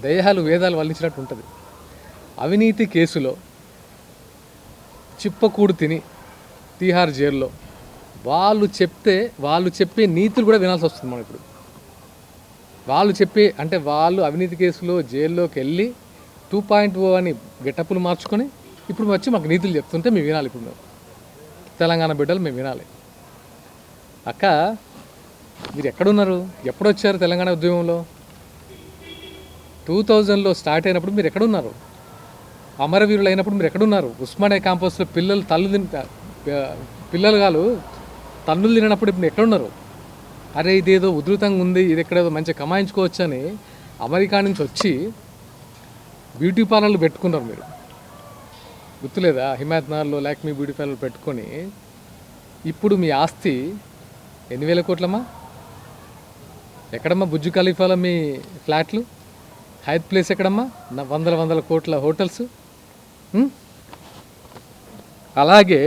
దయ్యాలు వేదాలు వల్లించినట్టు ఉంటుంది. అవినీతి కేసులో చిప్పకూడు తిని తీహార్ జైల్లో వాళ్ళు చెప్పే నీతులు కూడా వినాల్సి వస్తుంది. మనం ఇప్పుడు వాళ్ళు అవినీతి కేసులో జైల్లోకి వెళ్ళి 2.0 అని గెటప్పులు మార్చుకొని ఇప్పుడు వచ్చి మాకు నీతులు చెప్తుంటే మేము వినాలి. ఇప్పుడు మేము తెలంగాణ బిడ్డలు మేము వినాలి. అక్క, మీరు ఎక్కడున్నారు? ఎప్పుడు వచ్చారు తెలంగాణ ఉద్యమంలో? 2000లో స్టార్ట్ అయినప్పుడు మీరు ఎక్కడున్నారు? అమరవీరులు అయినప్పుడు మీరు ఎక్కడున్నారు? ఉస్మానియా క్యాంపస్లో పిల్లలు తన్నులు తినప్పుడు ఇప్పుడు ఎక్కడున్నారు? అరే ఇదేదో ఉధృతంగా ఉంది, ఇది ఎక్కడేదో మంచిగా కమాయించుకోవచ్చు అని అమెరికా నుంచి వచ్చి బ్యూటీ పార్లర్లు పెట్టుకున్నారు. మీరు గుర్తులేదా? హిమాయత్నగర్లో లాక్మీ బ్యూటీ పార్లర్ పెట్టుకొని ఇప్పుడు మీ ఆస్తి 8,000 కోట్లమ్మా. ఎక్కడమ్మా బుజ్జు ఖలీఫాలో మీ ఫ్లాట్లు? హైత్ ప్లేస్ ఎక్కడమ్మా? వందల కోట్ల హోటల్స్. అలాగే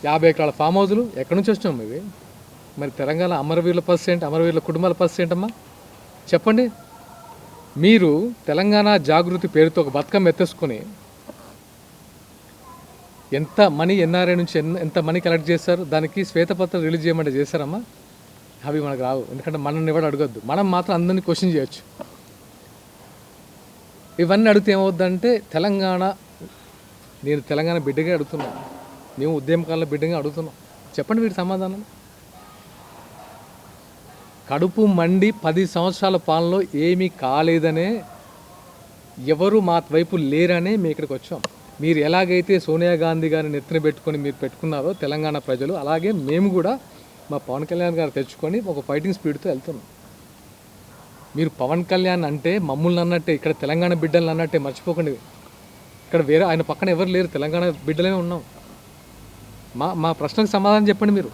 50 ఎకరాల ఫామ్ హౌజులు ఎక్కడి నుంచి వచ్చినాం ఇవి? మరి తెలంగాణ అమరవీరుల కుటుంబాల పరిస్థితి అమ్మా చెప్పండి. మీరు తెలంగాణ జాగృతి పేరుతో ఒక బతుకమ్మ ఎత్తేసుకొని ఎంత మనీ ఎన్ఆర్ఐ నుంచి ఎంత మనీ కలెక్ట్ చేస్తారు? దానికి శ్వేతపత్రం రిలీజ్ చేయమంటే చేశారమ్మా? అవి మనకు రావు, ఎందుకంటే మనల్ని ఎవరు అడగద్దు. మనం మాత్రం అందరినీ క్వశ్చన్ చేయొచ్చు. ఇవన్నీ అడిగితే ఏమవుద్దంటే నేను తెలంగాణ బిడ్డగా అడుగుతున్నాను, మేము ఉద్యమకాల బిడ్డగా అడుగుతున్నాం. చెప్పండి వీటి సమాధానం. కడుపు మండి 10 సంవత్సరాల పాలనలో ఏమీ కాలేదనే, ఎవరు మా వైపు లేరనే మేము ఇక్కడికి వచ్చాం. మీరు ఎలాగైతే సోనియా గాంధీ గారిని నెత్తిన పెట్టుకొని మీరు పెట్టుకున్నారో తెలంగాణ ప్రజలు, అలాగే మేము కూడా మా పవన్ కళ్యాణ్ గారు తెచ్చుకొని ఒక ఫైటింగ్ స్పీడ్తో వెళ్తున్నాం. మీరు పవన్ కళ్యాణ్ అంటే మమ్మల్ని అన్నట్టే, ఇక్కడ తెలంగాణ బిడ్డలను అన్నట్టే మర్చిపోకండి. ఇక్కడ వేరే ఆయన పక్కన ఎవరు లేరు, తెలంగాణ బిడ్డలే ఉన్నాం. మా ప్రశ్నకు సమాధానం చెప్పండి మీరు.